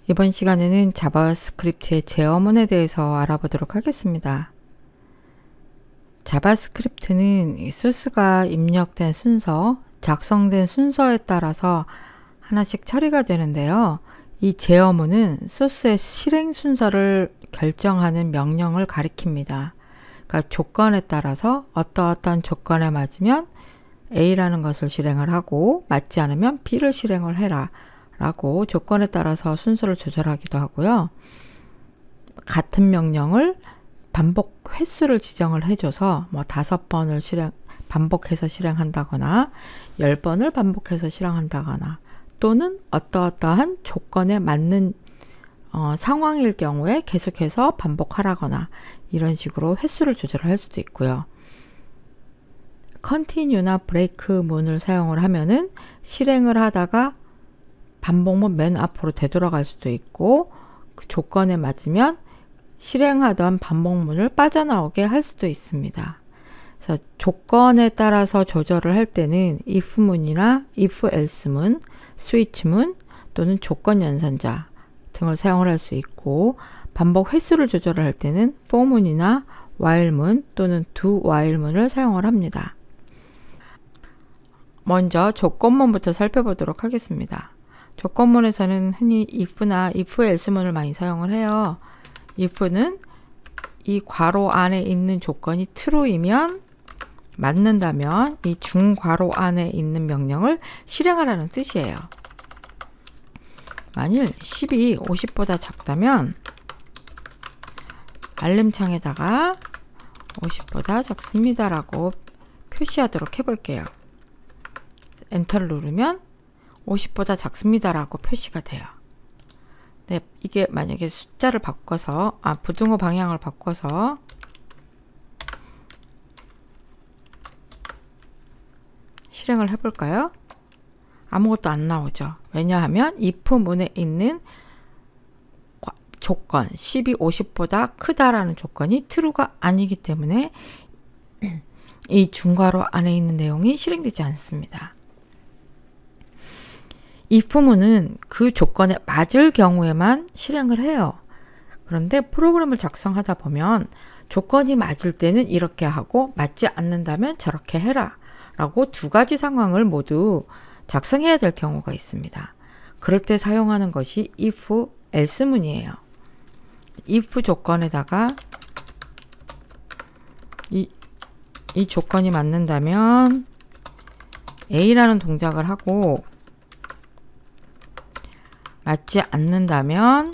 이번 시간에는 자바스크립트의 제어문에 대해서 알아보도록 하겠습니다. 자바스크립트는 이 소스가 입력된 순서, 작성된 순서에 따라서 하나씩 처리가 되는데요. 이 제어문은 소스의 실행 순서를 결정하는 명령을 가리킵니다. 그러니까 조건에 따라서 어떠한 조건에 맞으면 A라는 것을 실행을 하고 맞지 않으면 B를 실행을 해라 라고 조건에 따라서 순서를 조절하기도 하고요. 같은 명령을 반복 횟수를 지정을 해줘서 뭐 5번을 반복해서 실행한다거나 10번을 반복해서 실행한다거나 또는 어떠한 조건에 맞는 상황일 경우에 계속해서 반복하라거나 이런 식으로 횟수를 조절을 할 수도 있고요. continue나 break문을 사용을 하면은 실행을 하다가 반복문 맨 앞으로 되돌아갈 수도 있고 그 조건에 맞으면 실행하던 반복문을 빠져나오게 할 수도 있습니다. 그래서 조건에 따라서 조절을 할 때는 if문이나 if-else문, switch문 또는 조건 연산자 등을 사용을 할 수 있고 반복 횟수를 조절을 할 때는 for문이나 while문 또는 do-while문을 사용을 합니다. 먼저 조건문부터 살펴보도록 하겠습니다. 조건문에서는 흔히 if나 if-else문을 많이 사용을 해요. if는 이 괄호 안에 있는 조건이 true이면 맞는다면 이 중괄호 안에 있는 명령을 실행하라는 뜻이에요. 만일 10이 50보다 작다면 알림창에다가 50보다 작습니다 라고 표시하도록 해볼게요. 엔터를 누르면 50보다 작습니다 라고 표시가 돼요. 네, 이게 만약에 숫자를 바꿔서 부등호 방향을 바꿔서 실행을 해볼까요? 아무것도 안 나오죠. 왜냐하면 if문에 있는 조건 10이 50보다 크다라는 조건이 true가 아니기 때문에 이 중괄호 안에 있는 내용이 실행되지 않습니다. if문은 그 조건에 맞을 경우에만 실행을 해요. 그런데 프로그램을 작성하다 보면 조건이 맞을 때는 이렇게 하고 맞지 않는다면 저렇게 해라 라고 두 가지 상황을 모두 작성해야 될 경우가 있습니다. 그럴 때 사용하는 것이 if, else문이에요. if 조건에다가 이 조건이 맞는다면 A라는 동작을 하고 맞지 않는다면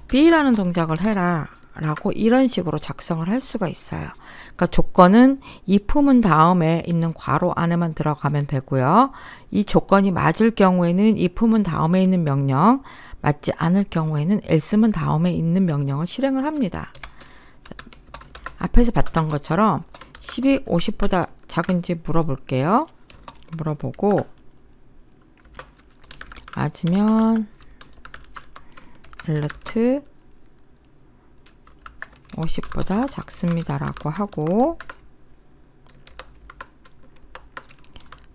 B라는 동작을 해라 라고 이런 식으로 작성을 할 수가 있어요. 그러니까 조건은 if문 다음에 있는 괄호 안에만 들어가면 되고요. 이 조건이 맞을 경우에는 if문 다음에 있는 명령, 맞지 않을 경우에는 else문 다음에 있는 명령을 실행을 합니다. 앞에서 봤던 것처럼 10이 50보다 작은지 물어볼게요. 물어보고 맞으면 alert 50보다 작습니다 라고 하고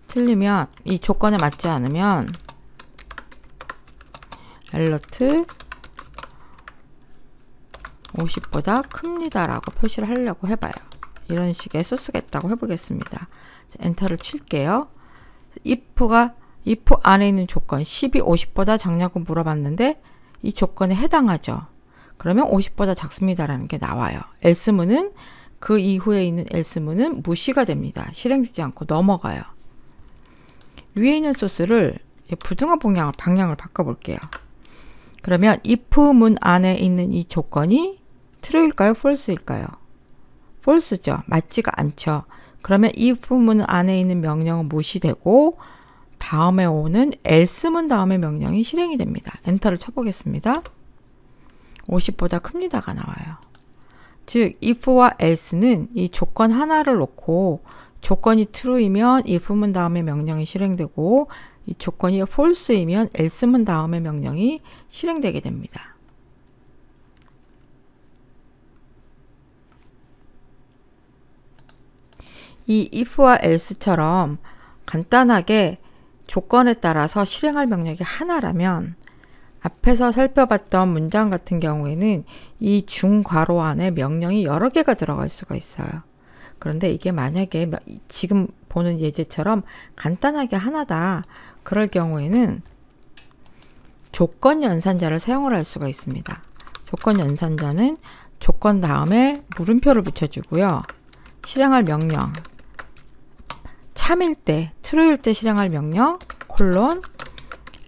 틀리면 이 조건에 맞지 않으면 alert 50보다 큽니다 라고 표시를 하려고 해봐요. 이런 식의 소스가 있다고 해보겠습니다. 엔터를 칠게요. if 안에 있는 조건 10이 50보다 작냐고 물어봤는데 이 조건에 해당하죠. 그러면 50보다 작습니다 라는 게 나와요. else문은 그 이후에 있는 else문은 무시가 됩니다. 실행되지 않고 넘어가요. 위에 있는 소스를 부등호 방향을 바꿔볼게요. 그러면 if문 안에 있는 이 조건이 true일까요? false일까요? false죠. 맞지가 않죠. 그러면 if문 안에 있는 명령은 무시되고 다음에 오는 else문 다음에 명령이 실행이 됩니다. 엔터를 쳐보겠습니다. 50보다 큽니다가 나와요. 즉 if와 else는 이 조건 하나를 놓고 조건이 true이면 if문 다음에 명령이 실행되고 이 조건이 false이면 else문 다음에 명령이 실행되게 됩니다. 이 if와 else처럼 간단하게 조건에 따라서 실행할 명령이 하나라면 앞에서 살펴봤던 문장 같은 경우에는 이 중괄호 안에 명령이 여러 개가 들어갈 수가 있어요. 그런데 이게 만약에 지금 보는 예제처럼 간단하게 하나다. 그럴 경우에는 조건 연산자를 사용을 할 수가 있습니다. 조건 연산자는 조건 다음에 물음표를 붙여주고요. 실행할 명령, 참일 때, true일 때 실행할 명령, 콜론,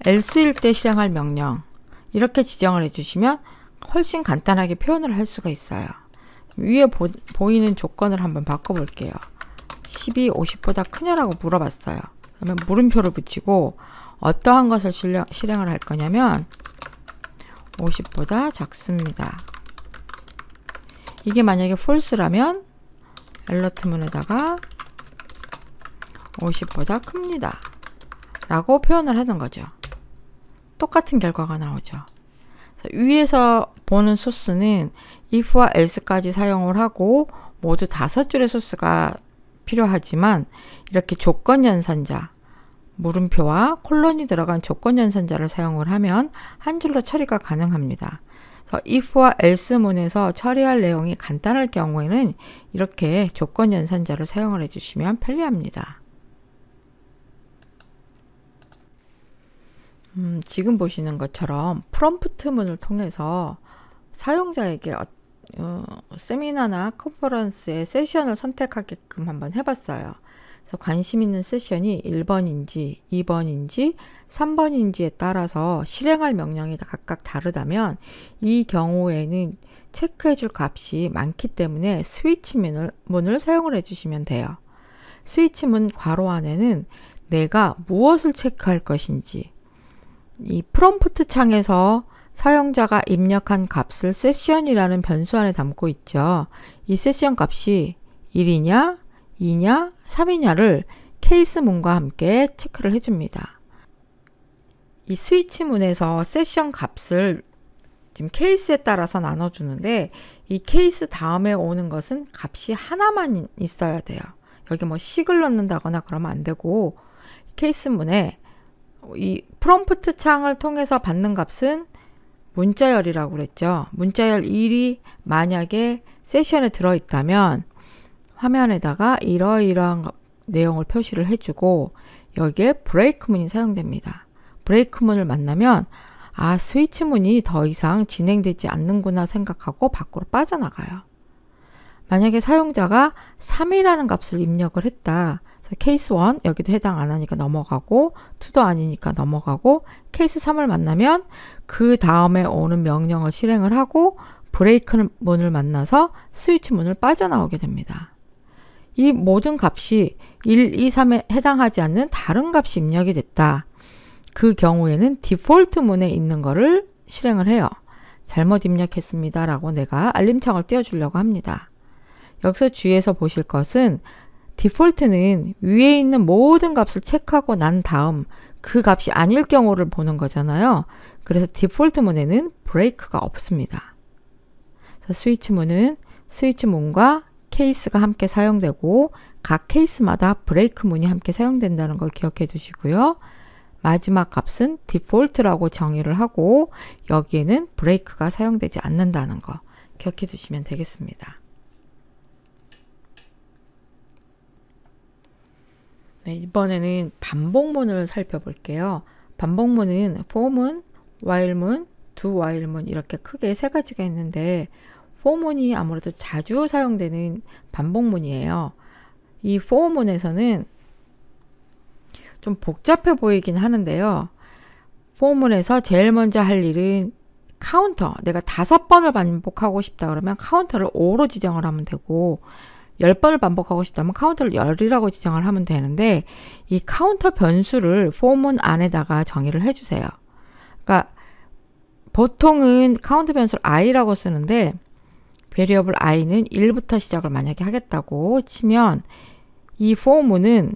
else일 때 실행할 명령, 이렇게 지정을 해주시면 훨씬 간단하게 표현을 할 수가 있어요. 위에 보이는 조건을 한번 바꿔볼게요. 10이 50보다 크냐라고 물어봤어요. 그러면 물음표를 붙이고 어떠한 것을 실행을 할 거냐면 50보다 작습니다. 이게 만약에 false라면 alert문에다가 50보다 큽니다 라고 표현을 하는 거죠. 똑같은 결과가 나오죠. 위에서 보는 소스는 if와 else까지 사용을 하고 모두 5줄의 소스가 필요하지만 이렇게 조건 연산자, 물음표와 콜론이 들어간 조건 연산자를 사용을 하면 한 줄로 처리가 가능합니다. 그래서 if와 else문에서 처리할 내용이 간단할 경우에는 이렇게 조건 연산자를 사용을 해주시면 편리합니다. 지금 보시는 것처럼 프롬프트문을 통해서 사용자에게 세미나나 컨퍼런스의 세션을 선택하게끔 한번 해봤어요. 그래서 관심 있는 세션이 1번인지 2번인지 3번인지에 따라서 실행할 명령이 각각 다르다면 이 경우에는 체크해 줄 값이 많기 때문에 스위치문을 사용을 해주시면 돼요. 스위치문 괄호 안에는 내가 무엇을 체크할 것인지, 이 프롬프트 창에서 사용자가 입력한 값을 세션이라는 변수 안에 담고 있죠. 이 세션 값이 1이냐, 2냐, 3이냐를 케이스문과 함께 체크를 해줍니다. 이 스위치문에서 세션 값을 지금 케이스에 따라서 나눠주는데 이 케이스 다음에 오는 것은 값이 하나만 있어야 돼요. 여기 뭐 식을 넣는다거나 그러면 안 되고 케이스문에 이 프롬프트 창을 통해서 받는 값은 문자열이라고 그랬죠. 문자열 1이 만약에 세션에 들어있다면 화면에다가 이러이러한 내용을 표시를 해주고 여기에 브레이크문이 사용됩니다. 브레이크문을 만나면 아, 스위치문이 더 이상 진행되지 않는구나 생각하고 밖으로 빠져나가요. 만약에 사용자가 3이라는 값을 입력을 했다. 케이스 1 여기도 해당 안 하니까 넘어가고 2도 아니니까 넘어가고 케이스 3을 만나면 그 다음에 오는 명령을 실행을 하고 브레이크 문을 만나서 스위치 문을 빠져나오게 됩니다. 이 모든 값이 1, 2, 3에 해당하지 않는 다른 값이 입력이 됐다. 그 경우에는 디폴트 문에 있는 거를 실행을 해요. 잘못 입력했습니다 라고 내가 알림창을 띄워주려고 합니다. 여기서 주의해서 보실 것은 디폴트는 위에 있는 모든 값을 체크하고 난 다음 그 값이 아닐 경우를 보는 거잖아요. 그래서 디폴트 문에는 브레이크가 없습니다. 스위치 문은 스위치 문과 케이스가 함께 사용되고 각 케이스마다 브레이크 문이 함께 사용된다는 걸 기억해 두시고요. 마지막 값은 디폴트라고 정의를 하고 여기에는 브레이크가 사용되지 않는다는 거 기억해 두시면 되겠습니다. 네, 이번에는 반복문을 살펴볼게요. 반복문은 for문, while문, do while문 이렇게 크게 세 가지가 있는데 for문이 아무래도 자주 사용되는 반복문이에요. 이 for문에서는 좀 복잡해 보이긴 하는데요. for문에서 제일 먼저 할 일은 카운터, 내가 5번을 반복하고 싶다 그러면 카운터를 5로 지정을 하면 되고 10번을 반복하고 싶다면 카운터를 10이라고 지정을 하면 되는데 이 카운터 변수를 for문 안에다가 정의를 해주세요. 그러니까 보통은 카운터 변수를 i라고 쓰는데 베리어블 i는 1부터 시작을 만약에 하겠다고 치면 이 for문은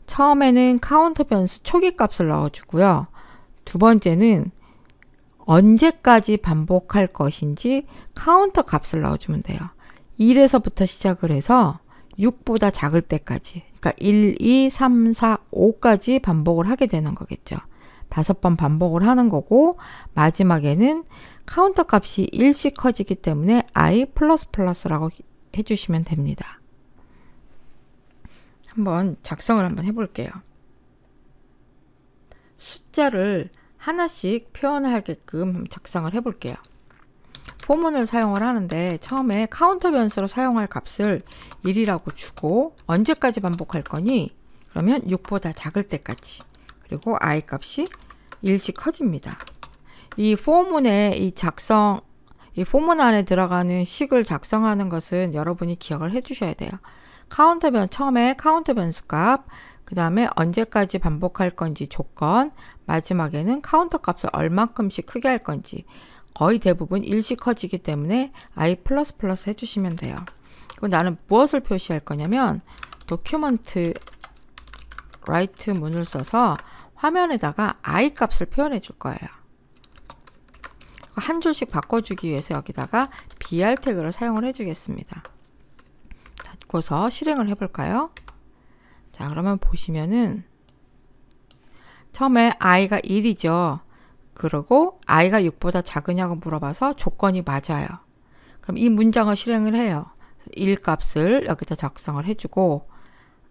처음에는 카운터 변수 초기 값을 넣어주고요. 두 번째는 언제까지 반복할 것인지 카운터 값을 넣어주면 돼요. 1에서부터 시작을 해서 6보다 작을 때까지, 그러니까 1, 2, 3, 4, 5까지 반복을 하게 되는 거겠죠. 5번 반복을 하는 거고, 마지막에는 카운터 값이 1씩 커지기 때문에 i++라고 해주시면 됩니다. 한번 작성을 한번 해볼게요. 숫자를 하나씩 표현하게끔 작성을 해볼게요. 포문을 사용을 하는데 처음에 카운터 변수로 사용할 값을 1이라고 주고 언제까지 반복할 거니? 그러면 6보다 작을 때까지. 그리고 i 값이 1씩 커집니다. 이 포문에 이 포문 안에 들어가는 식을 작성하는 것은 여러분이 기억을 해 주셔야 돼요. 처음에 카운터 변수 값, 그 다음에 언제까지 반복할 건지 조건, 마지막에는 카운터 값을 얼만큼씩 크게 할 건지, 거의 대부분 1씩 커지기 때문에 i++ 해주시면 돼요. 그리고 나는 무엇을 표시할 거냐면 도큐먼트 라이트 문을 써서 화면에다가 i 값을 표현해 줄 거예요. 한 줄씩 바꿔주기 위해서 여기다가 br 태그를 사용을 해주겠습니다. 자, 그래서 실행을 해볼까요? 자, 그러면 보시면은 처음에 i가 1이죠. 그리고 i가 6보다 작으냐고 물어봐서 조건이 맞아요. 그럼 이 문장을 실행을 해요. 1 값을 여기다 작성을 해주고,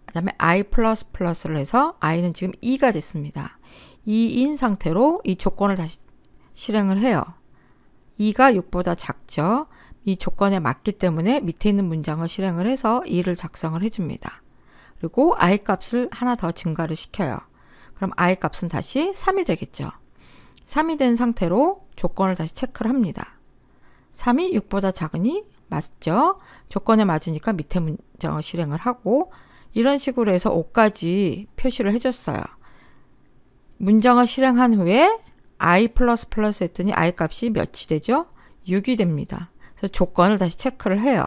그 다음에 i++를 해서 i는 지금 2가 됐습니다. 2인 상태로 이 조건을 다시 실행을 해요. 2가 6보다 작죠. 이 조건에 맞기 때문에 밑에 있는 문장을 실행을 해서 2를 작성을 해줍니다. 그리고 i 값을 하나 더 증가를 시켜요. 그럼 i 값은 다시 3이 되겠죠. 3이 된 상태로 조건을 다시 체크를 합니다. 3이 6보다 작으니 맞죠? 조건에 맞으니까 밑에 문장을 실행을 하고, 이런 식으로 해서 5까지 표시를 해줬어요. 문장을 실행한 후에 i++ 했더니 i 값이 몇이 되죠? 6이 됩니다. 그래서 조건을 다시 체크를 해요.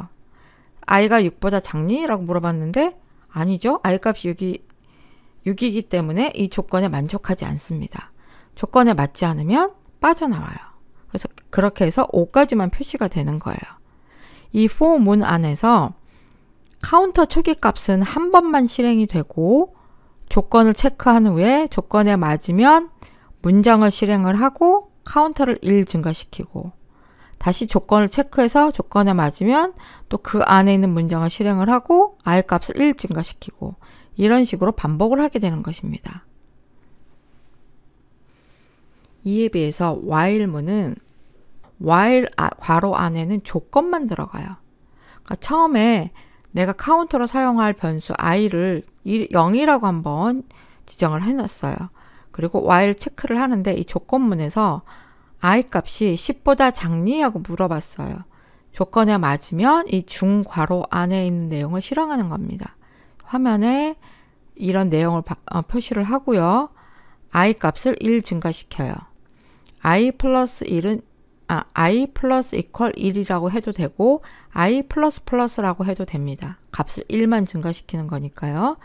i가 6보다 작니? 라고 물어봤는데 아니죠. i 값이 6이기 때문에 이 조건에 만족하지 않습니다. 조건에 맞지 않으면 빠져나와요. 그래서 그렇게 해서 5까지만 표시가 되는 거예요. 이 for 문 안에서 카운터 초기 값은 한 번만 실행이 되고, 조건을 체크한 후에 조건에 맞으면 문장을 실행을 하고 카운터를 1 증가시키고, 다시 조건을 체크해서 조건에 맞으면 또 그 안에 있는 문장을 실행을 하고 i 값을 1 증가시키고, 이런 식으로 반복을 하게 되는 것입니다. 이에 비해서 while문은 while 괄호 안에는 조건만 들어가요. 그러니까 처음에 내가 카운터로 사용할 변수 i를 0이라고 한번 지정을 해놨어요. 그리고 while 체크를 하는데 이 조건문에서 i 값이 10보다 작니? 하고 물어봤어요. 조건에 맞으면 이 중괄호 안에 있는 내용을 실행하는 겁니다. 화면에 이런 내용을 표시를 하고요. i 값을 1 증가시켜요. i 플러스 1은 i 플러스 이퀄 1이라고 해도 되고 i 플러스라고 해도 됩니다. 값을 1만 증가시키는 거니까요.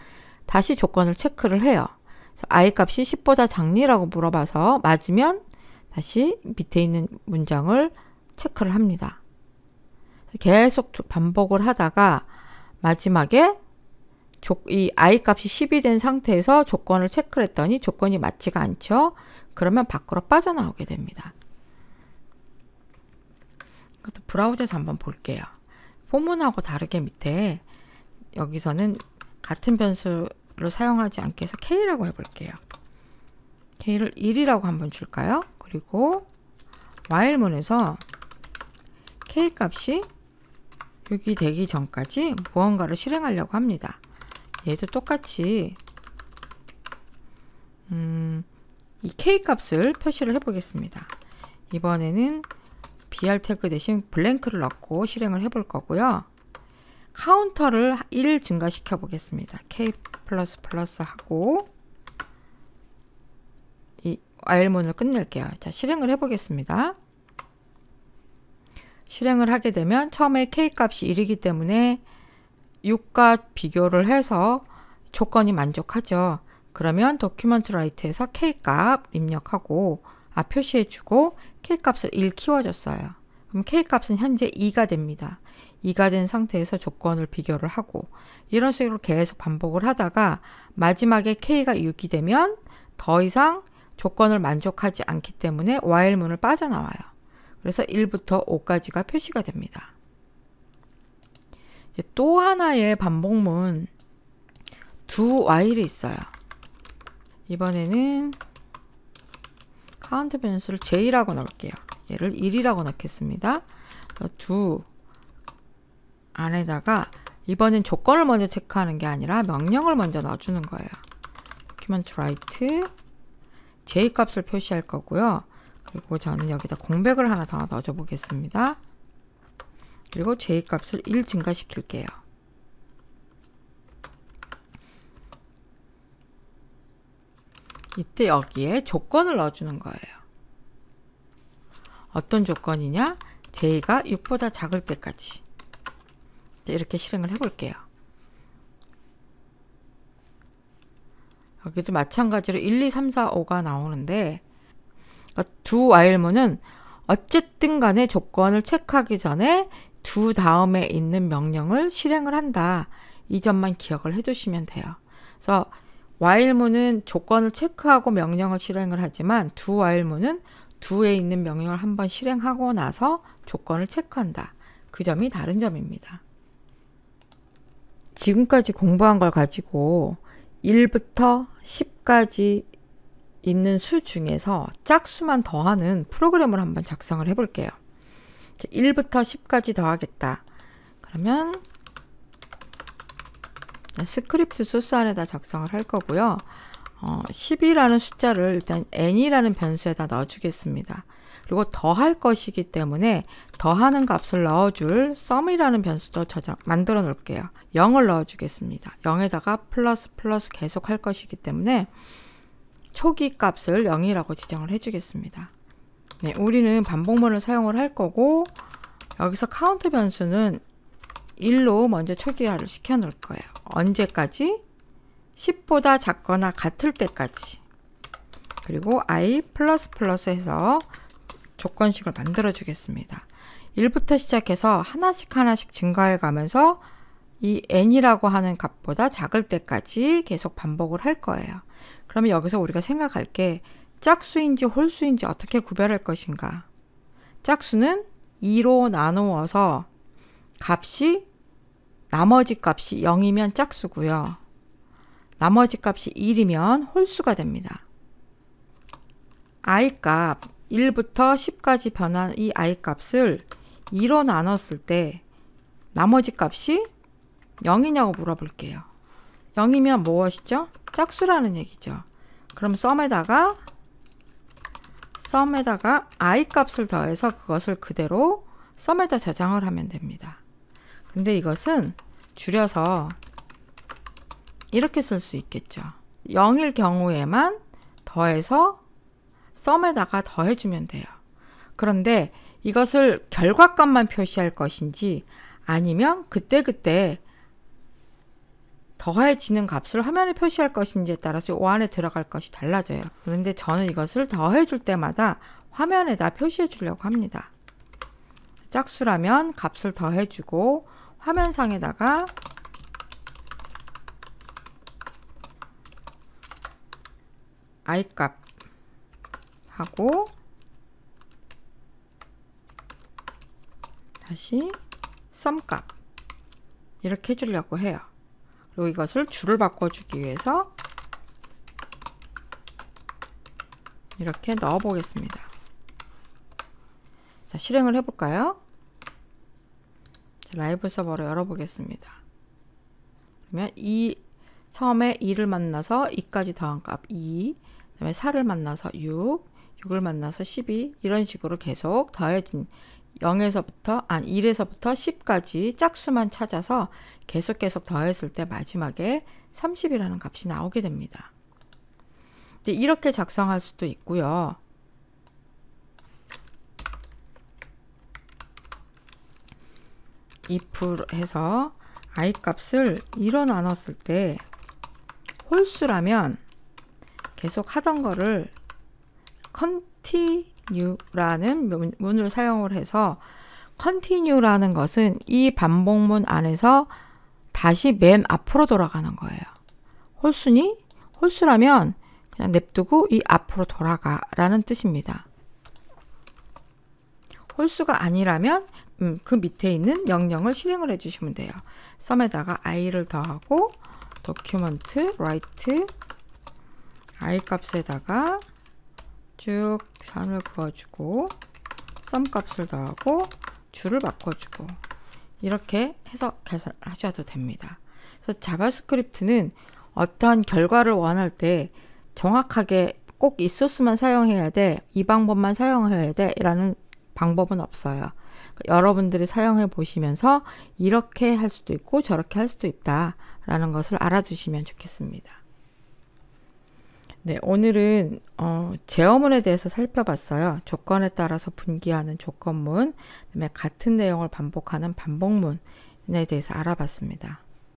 다시 조건을 체크를 해요. 그래서 i 값이 10보다 작니라고 물어봐서 맞으면 다시 밑에 있는 문장을 체크를 합니다. 계속 반복을 하다가 마지막에 이 i 값이 10이 된 상태에서 조건을 체크를 했더니 조건이 맞지가 않죠. 그러면 밖으로 빠져나오게 됩니다. 이것도 브라우저에서 한번 볼게요. 포문하고 다르게 밑에 여기서는 같은 변수를 사용하지 않게 해서 K라고 해볼게요. K를 1이라고 한번 줄까요? 그리고 while문에서 K 값이 6이 되기 전까지 무언가를 실행하려고 합니다. 얘도 똑같이 이 K 값을 표시를 해보겠습+. 이번에는 br 태그 대신 블랭크를 넣고 실행을 해볼 거고요. 카운터를 1 증가시켜 보겠습니다. k++ 하고 이 while문을 끝낼게요. 자, 실행을 해보겠습니다. 실행을 하게 되면 처음에 k 값이 1이기 때문에 6과 비교를 해서 조건이 만족하죠. 그러면 도큐먼트 라이트에서 k 값 입력하고 표시해주고 k 값을 1 키워줬어요. 그럼 k 값은 현재 2가 됩니다. 2가 된 상태에서 조건을 비교를 하고 이런 식으로 계속 반복을 하다가 마지막에 k가 6이 되면 더 이상 조건을 만족하지 않기 때문에 while문을 빠져나와요. 그래서 1부터 5까지가 표시가 됩니다. 이제 또 하나의 반복문 do while이 있어요. 이번에는 카운트 변수를 j라고 넣을게요. 얘를 1이라고 넣겠습니다. do 안에다가 이번엔 조건을 먼저 체크하는 게 아니라 명령을 먼저 넣어주는 거예요. document write j 값을 표시할 거고요. 그리고 저는 여기다 공백을 하나 더 넣어줘 보겠습니다. 그리고 j 값을 1 증가시킬게요. 이때 여기에 조건을 넣어주는 거예요. 어떤 조건이냐? j가 6보다 작을 때까지. 이렇게 실행을 해볼게요. 여기도 마찬가지로 1, 2, 3, 4, 5가 나오는데 do while문은 어쨌든 간에 조건을 체크하기 전에 do 다음에 있는 명령을 실행을 한다. 이 점만 기억을 해두시면 돼요. 그래서 while문은 조건을 체크하고 명령을 실행을 하지만 do while문은 do에 있는 명령을 한번 실행하고 나서 조건을 체크한다. 그 점이 다른 점입니다. 지금까지 공부한 걸 가지고 1부터 10까지 있는 수 중에서 짝수만 더하는 프로그램을 한번 작성을 해볼게요. 1부터 10까지 더하겠다. 그러면 스크립트 소스 안에다 작성을 할 거고요. 10이라는 숫자를 일단 n이라는 변수에다 넣어주겠습니다. 그리고 더할 것이기 때문에 더하는 값을 넣어줄 sum이라는 변수도 만들어 놓을게요. 0을 넣어주겠습니다. 0에다가 플러스 플러스 계속 할 것이기 때문에 초기 값을 0이라고 지정을 해주겠습니다. 네, 우리는 반복문을 사용을 할 거고 여기서 카운트 변수는 1로 먼저 초기화를 시켜 놓을 거예요. 언제까지? 10보다 작거나 같을 때까지. 그리고 i 플러스 플러스 해서 조건식을 만들어 주겠습니다. 1부터 시작해서 하나씩 증가해 가면서 이 n이라고 하는 값보다 작을 때까지 계속 반복을 할 거예요. 그러면 여기서 우리가 생각할 게 짝수인지 홀수인지 어떻게 구별할 것인가. 짝수는 2로 나누어서 나머지 값이 0이면 짝수고요. 나머지 값이 1이면 홀수가 됩니다. i 값 1부터 10까지 변한 이 i 값을 2로 나눴을 때 나머지 값이 0이냐고 물어볼게요. 0이면 무엇이죠? 짝수라는 얘기죠. 그럼 sum에다가 i 값을 더해서 그것을 그대로 sum에다 저장을 하면 됩니다. 근데 이것은 줄여서 이렇게 쓸 수 있겠죠. 0일 경우에만 더해서 sum에다가 더해주면 돼요. 그런데 이것을 결과값만 표시할 것인지 아니면 그때그때 더해지는 값을 화면에 표시할 것인지에 따라서 이 안에 들어갈 것이 달라져요. 그런데 저는 이것을 더해줄 때마다 화면에다 표시해 주려고 합니다. 짝수라면 값을 더해주고 화면상에다가 i 값 하고 다시 sum 값 이렇게 해주려고 해요. 그리고 이것을 줄을 바꿔주기 위해서 이렇게 넣어 보겠습니다. 자, 실행을 해볼까요? 라이브 서버를 열어보겠습니다. 그러면 처음에 2를 만나서 2까지 더한 값 2, 그 다음에 4를 만나서 6, 6을 만나서 12 이런 식으로 계속 더해진 1에서부터 10까지 짝수만 찾아서 계속 더했을 때 마지막에 30이라는 값이 나오게 됩니다. 근데 이렇게 작성할 수도 있고요. if 해서 i 값을 2로 나눴을 때 홀수라면 계속 하던 거를 continue라는 문을 사용을 해서 continue라는 것은 이 반복문 안에서 다시 맨 앞으로 돌아가는 거예요. 홀수라면 그냥 냅두고 이 앞으로 돌아가 라는 뜻입니다. 홀수가 아니라면 그 밑에 있는 명령을 실행을 해주시면 돼요. 썸에다가 i를 더하고 document write i 값에다가 쭉 선을 그어주고 썸 값을 더하고 줄을 바꿔주고 이렇게 해서 계산하셔도 됩니다. 그래서 자바스크립트는 어떠한 결과를 원할 때 정확하게 꼭 이 소스만 사용해야 돼, 이 방법만 사용해야 돼 라는 방법은 없어요. 여러분들이 사용해 보시면서 이렇게 할 수도 있고 저렇게 할 수도 있다 라는 것을 알아두시면 좋겠습니다. 네, 오늘은 제어문에 대해서 살펴봤어요. 조건에 따라서 분기하는 조건문, 그다음에 같은 내용을 반복하는 반복문에 대해서 알아봤습니다.